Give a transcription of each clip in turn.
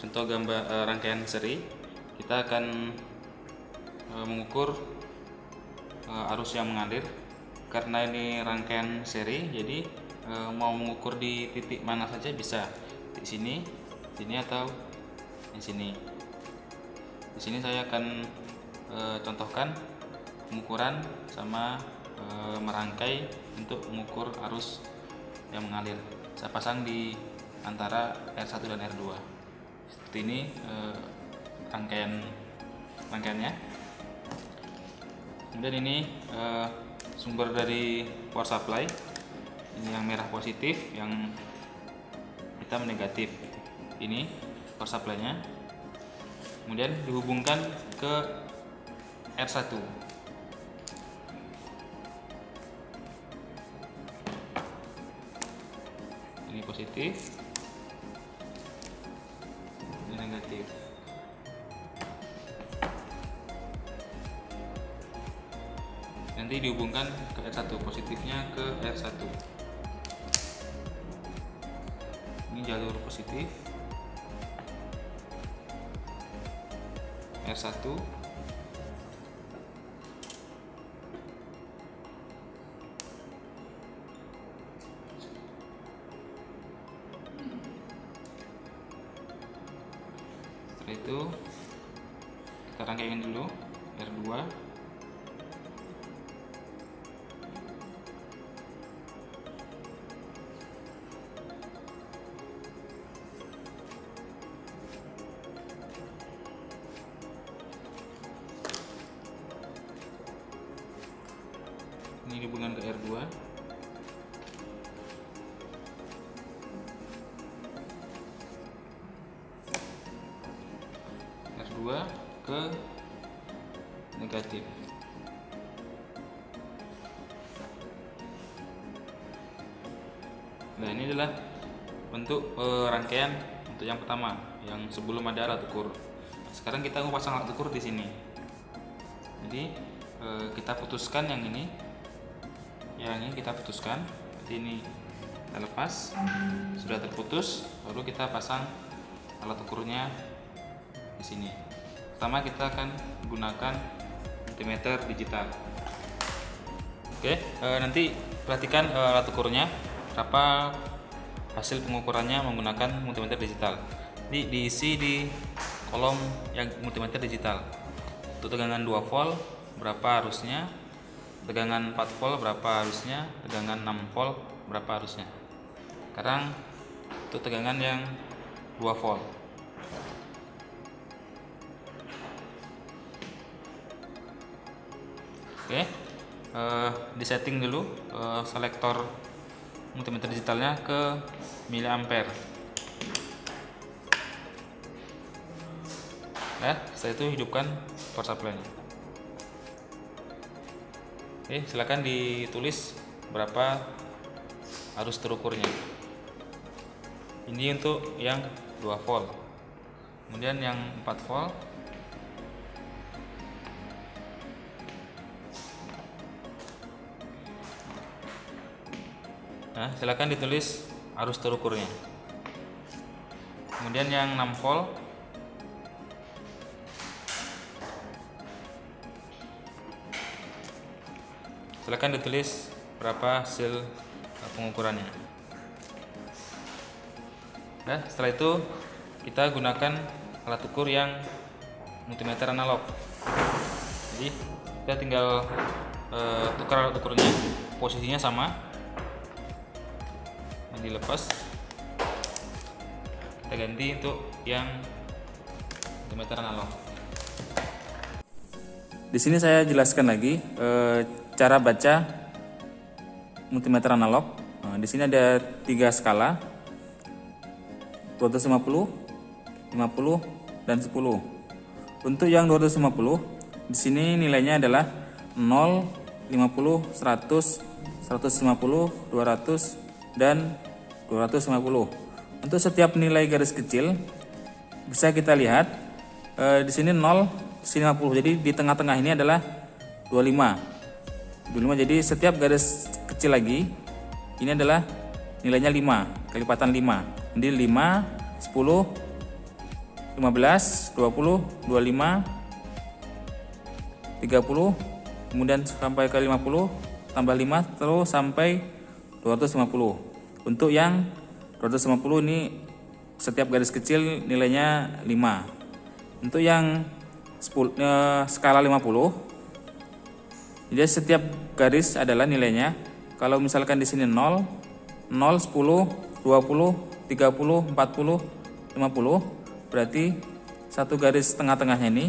contoh gambar rangkaian seri. Kita akan mengukur arus yang mengalir. Karena ini rangkaian seri, jadi mau mengukur di titik mana saja bisa, di sini atau di sini. Di sini saya akan contohkan pengukuran sama merangkai untuk mengukur arus yang mengalir. Saya pasang di antara R1 dan R2. Seperti ini rangkaiannya. Kemudian ini sumber dari power supply. Ini yang merah positif, yang hitam negatif. Ini power supply-nya. Kemudian dihubungkan ke R1. Ini positif, ini negatif. Nanti dihubungkan ke R1, positifnya ke R1. Ini jalur positif R1. Setelah itu kita rangkaikan dulu R2. Ini hubungan ke R2. R2 ke negatif. Nah, ini adalah bentuk rangkaian untuk yang pertama, yang sebelum ada alat ukur. Sekarang kita mau pasang alat ukur di sini. Jadi kita putuskan yang ini kita putuskan. Jadi ini kita lepas, sudah terputus, baru kita pasang alat ukurnya di sini. Pertama kita akan gunakan multimeter digital. Oke, nanti perhatikan alat ukurnya berapa hasil pengukurannya menggunakan multimeter digital. Jadi diisi di kolom yang multimeter digital. Untuk tegangan 2 volt berapa arusnya, tegangan 4 volt berapa arusnya, tegangan 6 volt berapa arusnya. Sekarang untuk tegangan yang 2 volt. Oke, disetting dulu selektor multimeter digitalnya ke miliampere. Setelah itu hidupkan power supply-nya. Oke, silakan ditulis berapa arus terukurnya. Ini untuk yang 2 volt. Kemudian yang 4 volt. Nah, silakan ditulis arus terukurnya. Kemudian yang 6 volt. Silakan ditulis berapa hasil pengukurannya. Nah, setelah itu kita gunakan alat ukur yang multimeter analog. Jadi kita tinggal tukar alat ukurnya, posisinya sama. Dilepas, kita ganti untuk yang multimeter analog. Di sini saya jelaskan lagi cara baca multimeter analog. Di sini ada 3 skala, 250, 50, dan 10. Untuk yang 250, di sini nilainya adalah 0, 50, 100, 150, 200, dan 250. Untuk setiap nilai garis kecil bisa kita lihat di sini 0, di sini 50. Jadi di tengah-tengah ini adalah 25. Jadi setiap garis kecil lagi ini adalah nilainya 5, kelipatan 5. Jadi 5, 10, 15, 20, 25, 30, kemudian sampai ke 50, tambah 5 terus sampai 250. Untuk yang 250 ini setiap garis kecil nilainya 5. Untuk yang skala 50, jadi setiap garis adalah nilainya. Kalau misalkan di sini 0, 0, 10, 20, 30, 40, 50, berarti satu garis tengah-tengahnya ini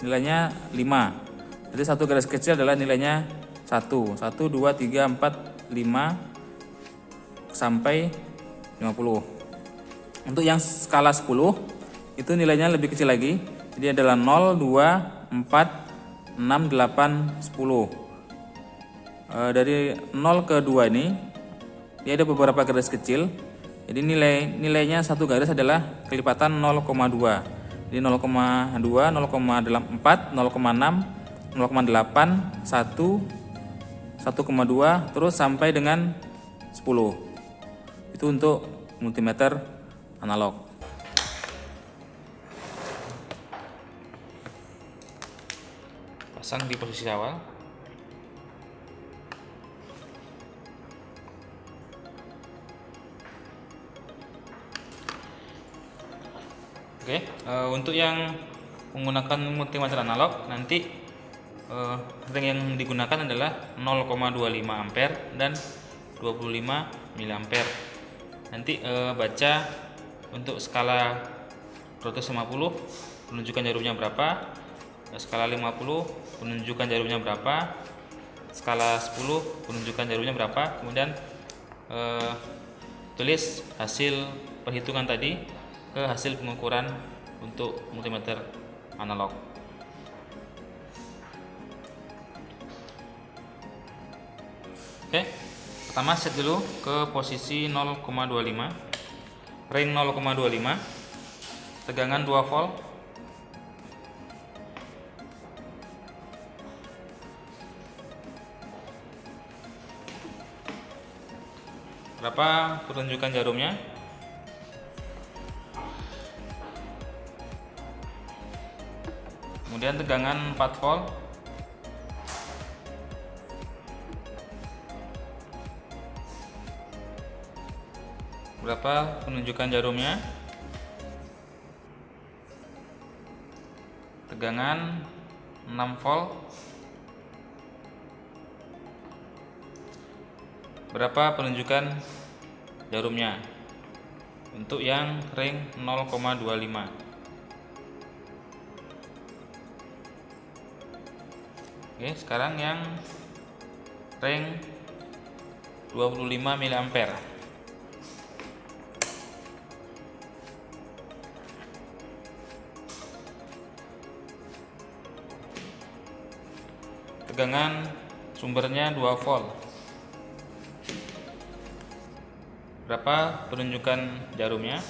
nilainya 5. Jadi satu garis kecil adalah nilainya 1, 1, 2, 3, 4, 5 sampai 50. Untuk yang skala 10 itu nilainya lebih kecil lagi. Jadi adalah 0, 2, 4, 6, 8, 10. Dari 0 ke 2 ini dia ada beberapa garis kecil. Jadi nilainya satu garis adalah kelipatan 0,2. Jadi 0,2, 0,4, 0,6, 0,8, 1, 1,2 terus sampai dengan 10. Itu untuk multimeter analog. Pasang di posisi awal. Oke, untuk yang menggunakan multimeter analog nanti ring yang digunakan adalah 0,25 ampere dan 25 miliampere. Nanti baca untuk skala 250 penunjukan jarumnya berapa, skala 50 penunjukan jarumnya berapa, skala 10 penunjukan jarumnya berapa, kemudian tulis hasil perhitungan tadi ke hasil pengukuran untuk multimeter analog. Oke, pertama set dulu ke posisi 0,25, ring 0,25, tegangan 2 volt. Berapa penunjukan jarumnya? Kemudian tegangan 4 volt. Berapa penunjukan jarumnya? Tegangan 6 volt. Berapa penunjukan jarumnya? Untuk yang ring 0,25. Oke, sekarang yang ring 25 miliampere. Tegangan sumbernya 2 volt. Berapa penunjukan jarumnya?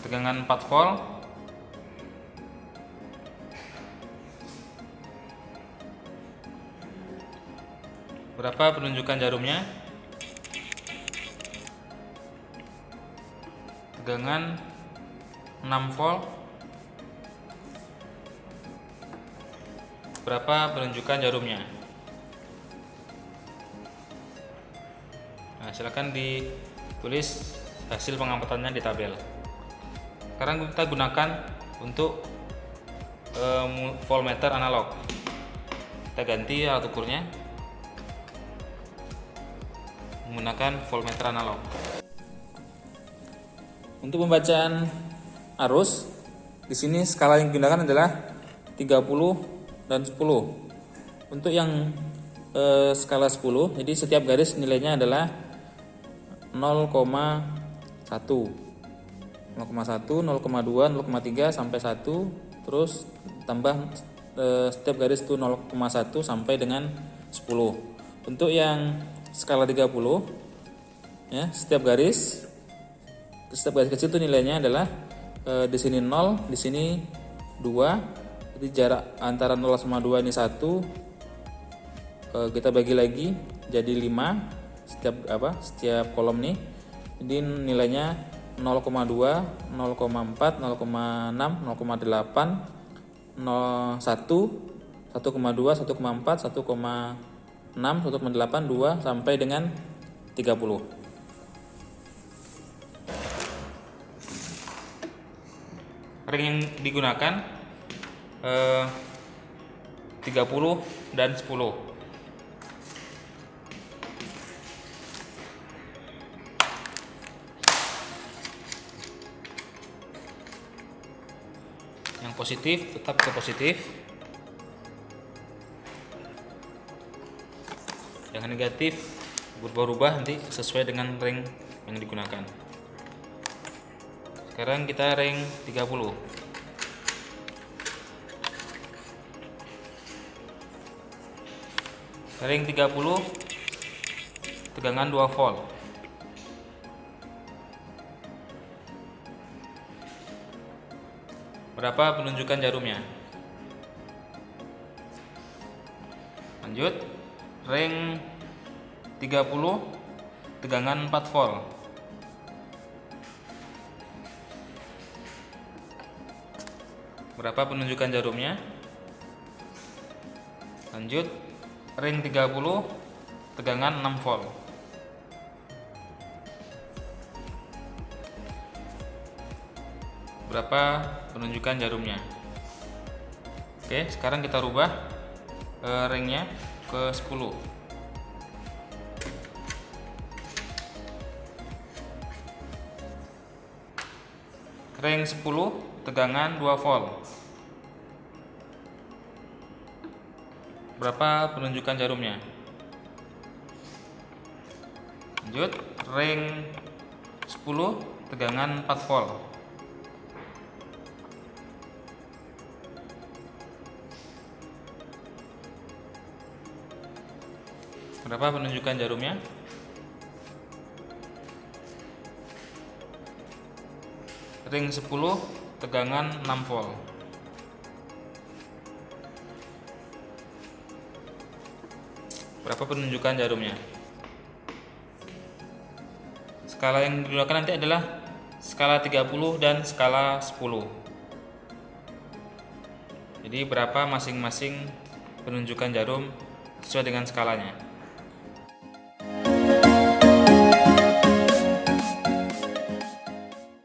Tegangan 4 volt. Berapa penunjukan jarumnya? Tegangan 6 volt. Berapa penunjukan jarumnya? Nah, silakan ditulis hasil pengampatannya di tabel. Sekarang kita gunakan untuk voltmeter analog. Kita ganti alat ukurnya menggunakan voltmeter analog. Untuk pembacaan arus, di sini skala yang digunakan adalah 30 dan 10. Untuk yang skala 10, jadi setiap garis nilainya adalah 0,1, 0,1, 0,2, 0,3 sampai 1, terus tambah setiap garis itu 0,1 sampai dengan 10. Untuk yang skala 30, ya, setiap garis kecil itu nilainya adalah di sini 0, di sini 2. Jadi jarak antara 0 sama 2 ini 1. Kita bagi lagi jadi 5 setiap kolom nih. Jadi nilainya 0,2, 0,4, 0,6, 0,8, 01, 1,2, 1,4, 1,6, 1,8, 2 sampai dengan 30. Ring yang digunakan 30 dan 10. Yang positif tetap ke positif, yang negatif berubah-ubah nanti sesuai dengan ring yang digunakan. Sekarang kita ring 30. Ring 30 tegangan 2 volt. Berapa penunjukan jarumnya? Lanjut, ring 30 tegangan 4 volt. Berapa penunjukan jarumnya? Lanjut, ring 30 tegangan 6 volt. Berapa penunjukan jarumnya? Oke, sekarang kita rubah ringnya ke 10. Ring 10 tegangan 2 volt. Berapa penunjukan jarumnya? Lanjut, ring 10 tegangan 4 volt. Berapa penunjukan jarumnya? Ring 10 tegangan 6 volt. Berapa penunjukan jarumnya? Skala yang digunakan nanti adalah skala 30 dan skala 10. Jadi berapa masing-masing penunjukan jarum sesuai dengan skalanya.